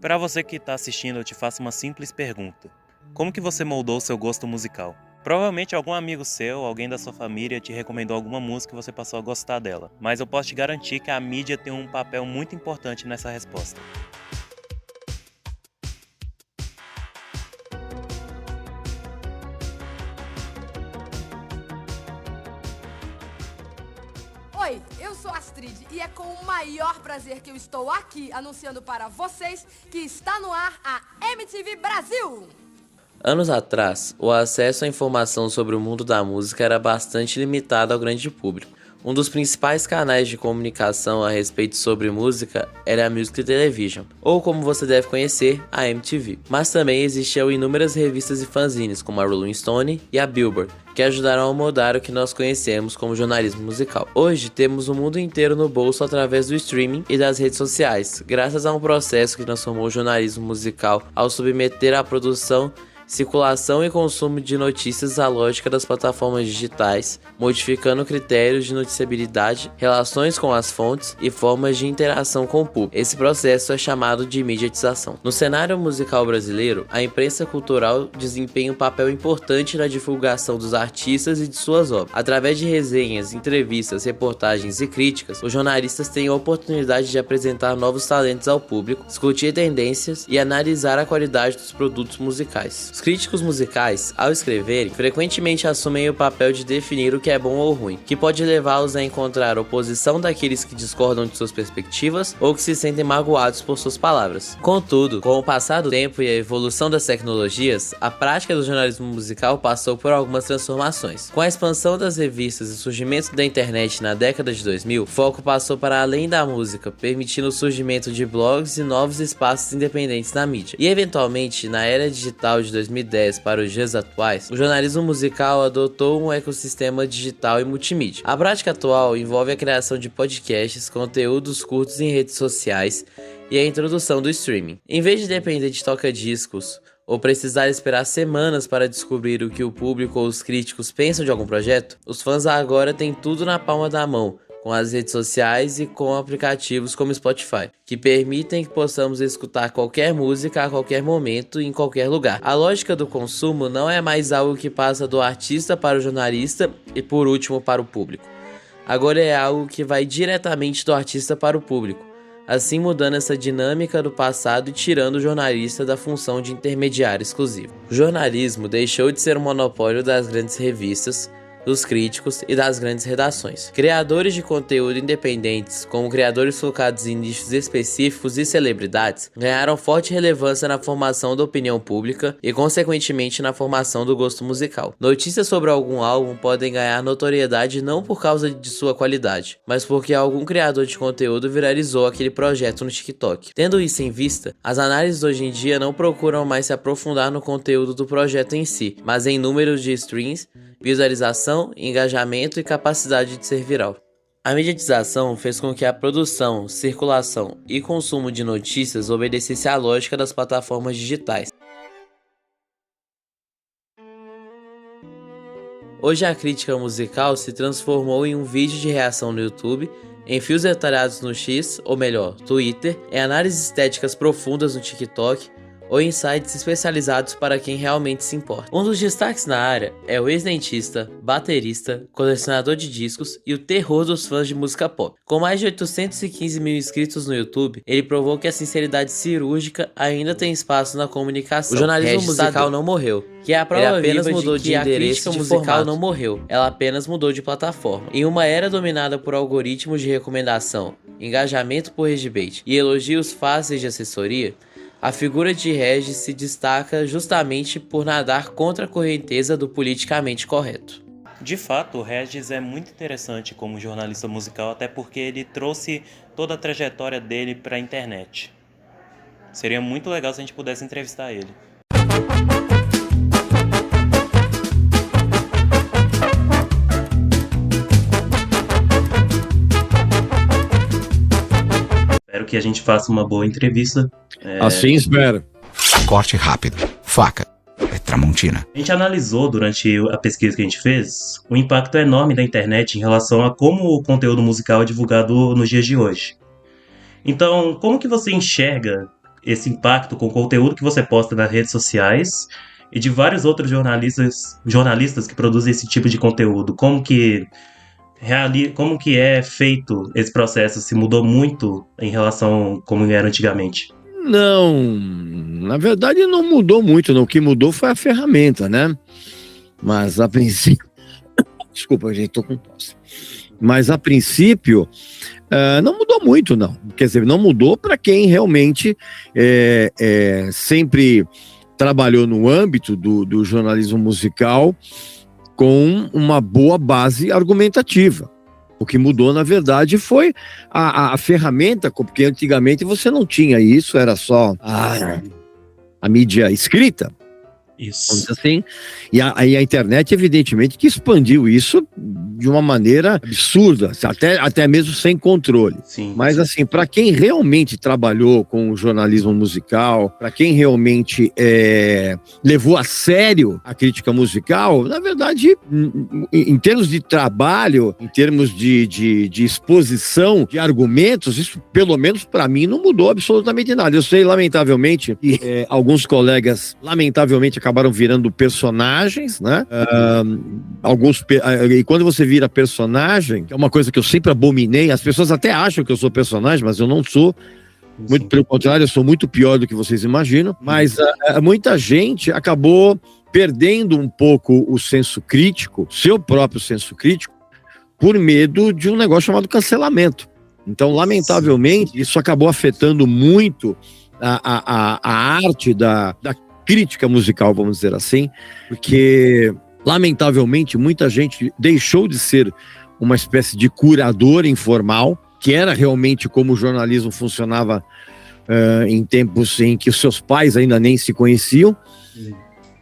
Para você que está assistindo, eu te faço uma simples pergunta. Como que você moldou seu gosto musical? Provavelmente algum amigo seu, alguém da sua família te recomendou alguma música e você passou a gostar dela. Mas eu posso te garantir que a mídia tem um papel muito importante nessa resposta. Oi, eu sou Astrid e é com o maior prazer que eu estou aqui anunciando para vocês que está no ar a MTV Brasil! Anos atrás, o acesso à informação sobre o mundo da música era bastante limitado ao grande público. Um dos principais canais de comunicação a respeito sobre música era a Music Television, ou como você deve conhecer, a MTV. Mas também existiam inúmeras revistas e fanzines, como a Rolling Stone e a Billboard, que ajudaram a moldar o que nós conhecemos como jornalismo musical. Hoje, temos o mundo inteiro no bolso através do streaming e das redes sociais, graças a um processo que transformou o jornalismo musical ao submeter a produção, circulação e consumo de notícias à lógica das plataformas digitais, modificando critérios de noticiabilidade, relações com as fontes e formas de interação com o público. Esse processo é chamado de mediatização. No cenário musical brasileiro, a imprensa cultural desempenha um papel importante na divulgação dos artistas e de suas obras. Através de resenhas, entrevistas, reportagens e críticas, os jornalistas têm a oportunidade de apresentar novos talentos ao público, discutir tendências e analisar a qualidade dos produtos musicais. Os críticos musicais, ao escreverem, frequentemente assumem o papel de definir o que é bom ou ruim, que pode levá-los a encontrar oposição daqueles que discordam de suas perspectivas ou que se sentem magoados por suas palavras. Contudo, com o passar do tempo e a evolução das tecnologias, a prática do jornalismo musical passou por algumas transformações. Com a expansão das revistas e o surgimento da internet na década de 2000, o foco passou para além da música, permitindo o surgimento de blogs e novos espaços independentes na mídia. E eventualmente, na era digital de 2010 para os dias atuais, o jornalismo musical adotou um ecossistema digital e multimídia. A prática atual envolve a criação de podcasts, conteúdos curtos em redes sociais e a introdução do streaming. Em vez de depender de toca-discos ou precisar esperar semanas para descobrir o que o público ou os críticos pensam de algum projeto, os fãs agora têm tudo na palma da mão, com as redes sociais e com aplicativos como Spotify, que permitem que possamos escutar qualquer música a qualquer momento e em qualquer lugar. A lógica do consumo não é mais algo que passa do artista para o jornalista e por último para o público. Agora é algo que vai diretamente do artista para o público, assim mudando essa dinâmica do passado e tirando o jornalista da função de intermediário exclusivo. O jornalismo deixou de ser um monopólio das grandes revistas, dos críticos e das grandes redações. Criadores de conteúdo independentes, como criadores focados em nichos específicos e celebridades, ganharam forte relevância na formação da opinião pública e, consequentemente, na formação do gosto musical. Notícias sobre algum álbum podem ganhar notoriedade não por causa de sua qualidade, mas porque algum criador de conteúdo viralizou aquele projeto no TikTok. Tendo isso em vista, as análises hoje em dia não procuram mais se aprofundar no conteúdo do projeto em si, mas em números de streams, visualização, engajamento e capacidade de ser viral. A mediatização fez com que a produção, circulação e consumo de notícias obedecesse à lógica das plataformas digitais. Hoje a crítica musical se transformou em um vídeo de reação no YouTube, em fios detalhados no X, ou melhor, Twitter, em análises estéticas profundas no TikTok, ou em sites especializados para quem realmente se importa. Um dos destaques na área é o ex-dentista, baterista, colecionador de discos e o terror dos fãs de música pop. Com mais de 815 mil inscritos no YouTube, ele provou que a sinceridade cirúrgica ainda tem espaço na comunicação. O jornalismo musical não morreu, que é a prova apenas mudou de endereço, a crítica musical não morreu, ela apenas mudou de plataforma. Em uma era dominada por algoritmos de recomendação, engajamento por clickbait e elogios fáceis de assessoria, a figura de Regis se destaca justamente por nadar contra a correnteza do politicamente correto. De fato, o Regis é muito interessante como jornalista musical, até porque ele trouxe toda a trajetória dele para a internet. Seria muito legal se a gente pudesse entrevistar ele. Espero que a gente faça uma boa entrevista. Assim espero. Corte rápido. Faca. É Tramontina. A gente analisou durante a pesquisa que a gente fez o impacto enorme da internet em relação a como o conteúdo musical é divulgado nos dias de hoje. Então, como que você enxerga esse impacto com o conteúdo que você posta nas redes sociais e de vários outros jornalistas que produzem esse tipo de conteúdo. Como que é feito esse processo? Se mudou muito em relação a como era antigamente? Não, na verdade não mudou muito, não. O que mudou foi a ferramenta, né? Mas a princípio... Desculpa, gente, tô com tosse. Mas a princípio, não mudou muito, não. Quer dizer, não mudou para quem realmente sempre trabalhou no âmbito do jornalismo musical com uma boa base argumentativa. O que mudou, na verdade, foi a ferramenta, porque antigamente você não tinha isso, era só a mídia escrita. Isso. Assim, e a internet, evidentemente, que expandiu isso de uma maneira absurda, até mesmo sem controle. Sim. Mas, assim, para quem realmente trabalhou com o jornalismo musical, para quem realmente levou a sério a crítica musical, na verdade, em termos de trabalho, em termos de exposição de argumentos, isso, pelo menos para mim, não mudou absolutamente nada. Eu sei, lamentavelmente, que alguns colegas, lamentavelmente, acabaram virando personagens, né? E quando você vira personagem, que é uma coisa que eu sempre abominei, as pessoas até acham que eu sou personagem, mas eu não sou. Muito pelo contrário, eu sou muito pior do que vocês imaginam. Mas muita gente acabou perdendo um pouco o senso crítico, seu próprio senso crítico, por medo de um negócio chamado cancelamento. Então, lamentavelmente, isso acabou afetando muito a arte da crítica musical, vamos dizer assim, porque, lamentavelmente, muita gente deixou de ser uma espécie de curador informal, que era realmente como o jornalismo funcionava em tempos em que os seus pais ainda nem se conheciam,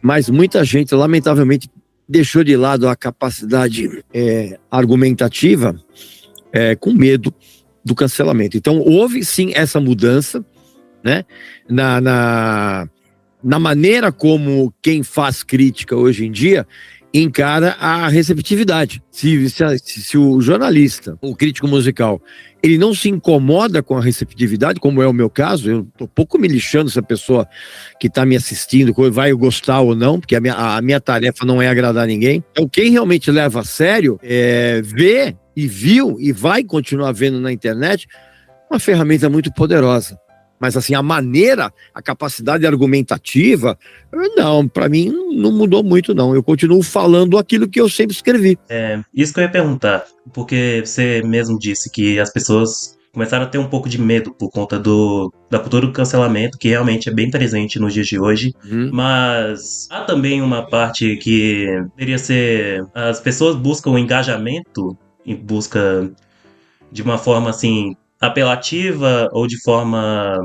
mas muita gente, lamentavelmente, deixou de lado a capacidade argumentativa com medo do cancelamento. Então, houve sim essa mudança, né, na maneira como quem faz crítica hoje em dia encara a receptividade. Se o jornalista, o crítico musical, ele não se incomoda com a receptividade, como é o meu caso, eu tô pouco me lixando se a pessoa que está me assistindo vai gostar ou não, porque a minha tarefa não é agradar ninguém. Então, quem realmente leva a sério, vê e viu e vai continuar vendo na internet uma ferramenta muito poderosa. Mas, assim, a maneira, a capacidade argumentativa, não, para mim não mudou muito, não. Eu continuo falando aquilo que eu sempre escrevi. Isso que eu ia perguntar, porque você mesmo disse que as pessoas começaram a ter um pouco de medo por conta da cultura do cancelamento, que realmente é bem presente nos dias de hoje. Mas há também uma parte que deveria ser... As pessoas buscam o engajamento, em busca de uma forma, assim, apelativa ou de forma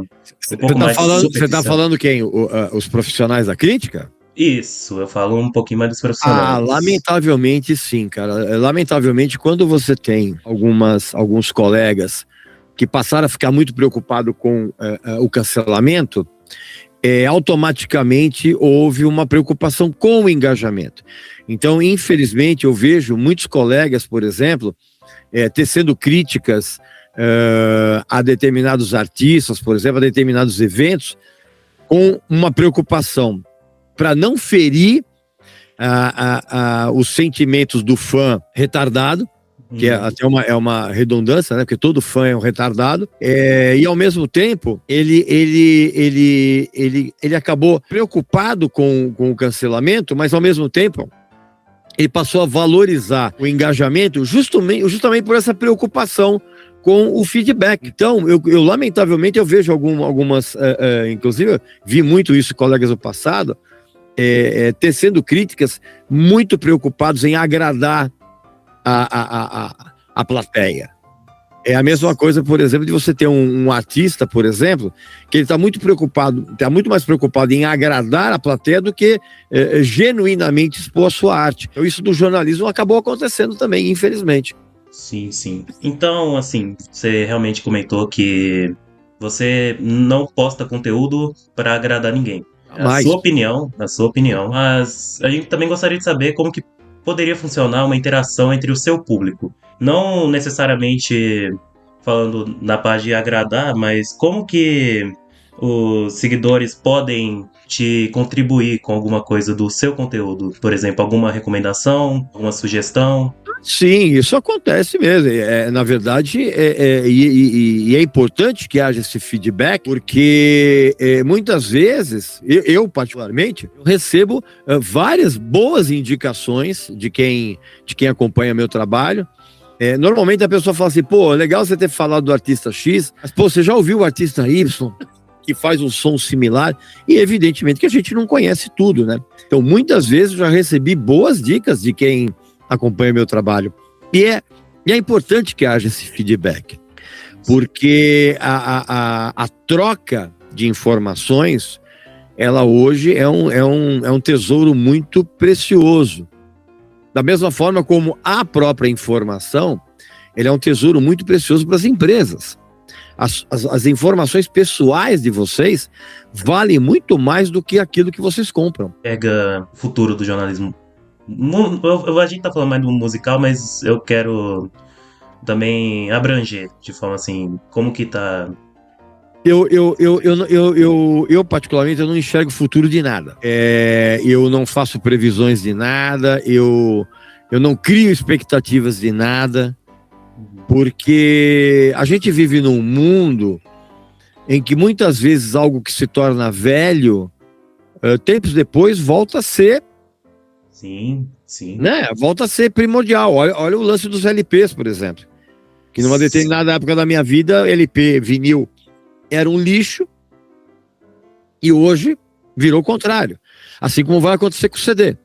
um pouco mais superficial. Você está falando quem? Os profissionais da crítica? Isso, eu falo um pouquinho mais dos profissionais. Lamentavelmente sim, cara. Lamentavelmente, quando você tem alguns colegas que passaram a ficar muito preocupados com o cancelamento, automaticamente houve uma preocupação com o engajamento. Então, infelizmente, eu vejo muitos colegas, por exemplo, tecendo críticas a determinados artistas, por exemplo, a determinados eventos, com uma preocupação para não ferir os sentimentos do fã retardado, que até uma redundância, né? Porque todo fã é um retardado, e ao mesmo tempo ele acabou preocupado com o cancelamento, mas ao mesmo tempo ele passou a valorizar o engajamento justamente por essa preocupação com o feedback. Então, eu lamentavelmente, eu vejo algumas, inclusive, eu vi muito isso com colegas do passado, tecendo críticas muito preocupados em agradar a plateia. É a mesma coisa, por exemplo, de você ter um artista, por exemplo, que ele está muito mais preocupado em agradar a plateia do que genuinamente expor a sua arte. Então, isso do jornalismo acabou acontecendo também, infelizmente. Sim, sim. Então, assim, você realmente comentou que você não posta conteúdo para agradar ninguém. Na sua opinião, mas a gente também gostaria de saber como que poderia funcionar uma interação entre o seu público. Não necessariamente falando na parte de agradar, mas como que os seguidores podem te contribuir com alguma coisa do seu conteúdo? Por exemplo, alguma recomendação, alguma sugestão? Sim, isso acontece mesmo. Na verdade, é importante que haja esse feedback, porque muitas vezes, eu particularmente, eu recebo várias boas indicações de quem acompanha meu trabalho. Normalmente a pessoa fala assim, pô, legal você ter falado do artista X, mas pô, você já ouviu o artista Y, que faz um som similar? E evidentemente que a gente não conhece tudo, né? Então muitas vezes eu já recebi boas dicas de quem acompanha meu trabalho. E é importante que haja esse feedback, porque a troca de informações, ela hoje é um tesouro muito precioso. Da mesma forma como a própria informação, ele é um tesouro muito precioso para as empresas. As informações pessoais de vocês valem muito mais do que aquilo que vocês compram. Pega o futuro do jornalismo. A gente tá falando mais do musical, mas eu quero também abranger de forma assim, como que tá. Eu particularmente, eu não enxergo o futuro de nada. Eu não faço previsões de nada, eu não crio expectativas de nada, porque a gente vive num mundo em que muitas vezes algo que se torna velho, tempos depois volta a ser. Sim. Né? Volta a ser primordial. Olha o lance dos LPs, por exemplo. Que numa determinada época da minha vida, LP, vinil, era um lixo, e hoje virou o contrário. Assim como vai acontecer com o CD.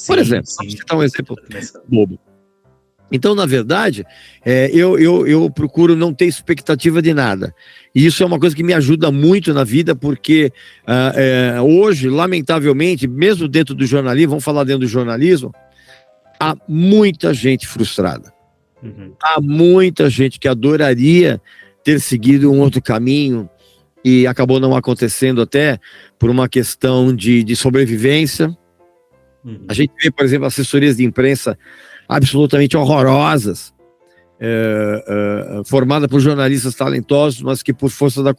Por exemplo, vamos citar um exemplo bobo. Então, na verdade, eu procuro não ter expectativa de nada. E isso é uma coisa que me ajuda muito na vida, porque hoje, lamentavelmente, mesmo dentro do jornalismo, vamos falar dentro do jornalismo, há muita gente frustrada. Há muita gente que adoraria ter seguido um outro caminho e acabou não acontecendo, até por uma questão de sobrevivência. A gente vê, por exemplo, assessorias de imprensa absolutamente horrorosas, formada por jornalistas talentosos, mas que por força da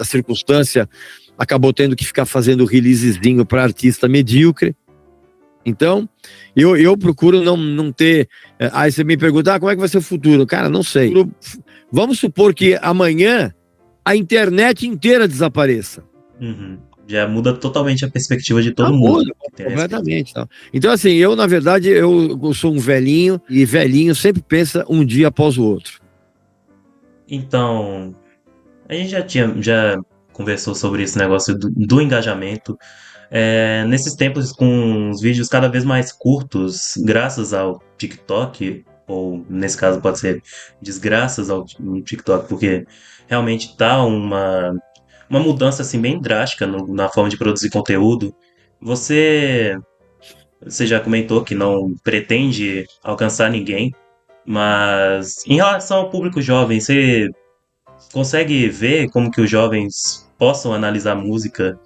circunstância acabou tendo que ficar fazendo releasezinho para artista medíocre. Então, eu procuro não ter. Aí você me pergunta, como é que vai ser o futuro? Cara, não sei. Vamos supor que amanhã a internet inteira desapareça. Já muda totalmente a perspectiva de todo mundo. Muda completamente. Então, assim, eu, na verdade, eu sou um velhinho, e velhinho sempre pensa um dia após o outro. Então, a gente já conversou sobre esse negócio do engajamento. Nesses tempos, com os vídeos cada vez mais curtos, graças ao TikTok, ou nesse caso pode ser desgraças ao TikTok, porque realmente tá uma mudança assim bem drástica na forma de produzir conteúdo. Você já comentou que não pretende alcançar ninguém, mas em relação ao público jovem, você consegue ver como que os jovens possam analisar música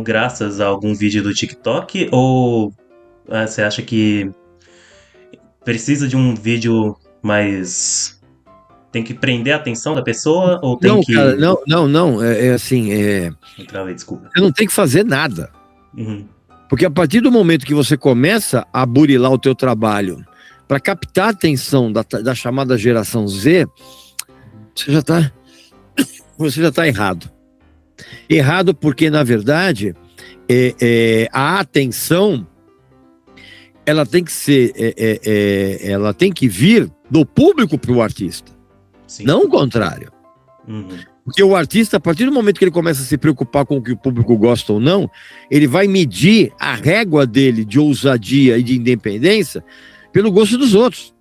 graças a algum vídeo do TikTok? Ou você acha que precisa de um vídeo mais... tem que prender a atenção da pessoa? Ou tem que... Cara, não. Assim, Desculpa. você não tem que fazer nada. Porque a partir do momento que você começa a burilar o teu trabalho para captar a atenção da chamada geração Z, você já tá errado. Errado porque, na verdade, a atenção, ela tem que ser, ela tem que vir do público para o artista. Sim. Não o contrário. Porque o artista, a partir do momento que ele começa a se preocupar com o que o público gosta ou não, ele vai medir a régua dele de ousadia e de independência pelo gosto dos outros.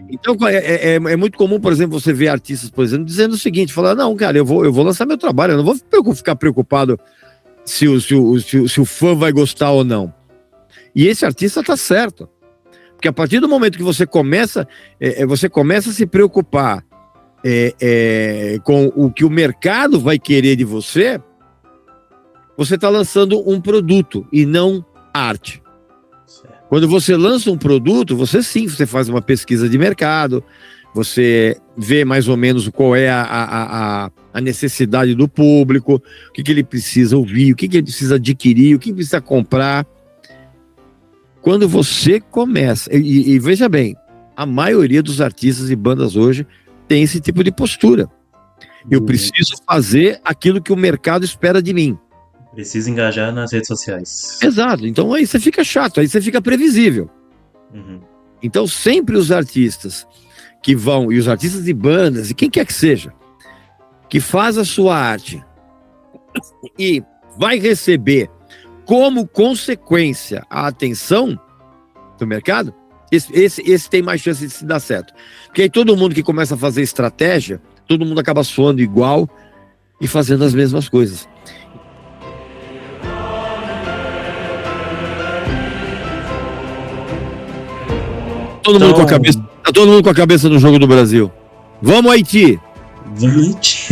Então é muito comum, por exemplo, você ver artistas, por exemplo, dizendo o seguinte, falar, não, cara, eu vou lançar meu trabalho, eu não vou ficar preocupado se o fã vai gostar ou não. E esse artista tá certo. Porque a partir do momento que você começa a se preocupar com o que o mercado vai querer de você, você está lançando um produto e não arte. Quando você lança um produto, você faz uma pesquisa de mercado, você vê mais ou menos qual é a a necessidade do público, o que ele precisa ouvir, o que ele precisa adquirir, o que precisa comprar. Quando você começa, e veja bem, a maioria dos artistas e bandas hoje tem esse tipo de postura. Eu preciso fazer aquilo que o mercado espera de mim. Precisa engajar nas redes sociais. Exato, então aí você fica chato, aí você fica previsível. Então sempre os artistas que vão, e os artistas de bandas, e quem quer que seja, que faz a sua arte e vai receber como consequência a atenção do mercado, esse tem mais chance de se dar certo. Porque aí todo mundo que começa a fazer estratégia, todo mundo acaba soando igual e fazendo as mesmas coisas. Todo mundo tá todo mundo com a cabeça no jogo do Brasil. Vamos, Haiti! Vamos, Haiti!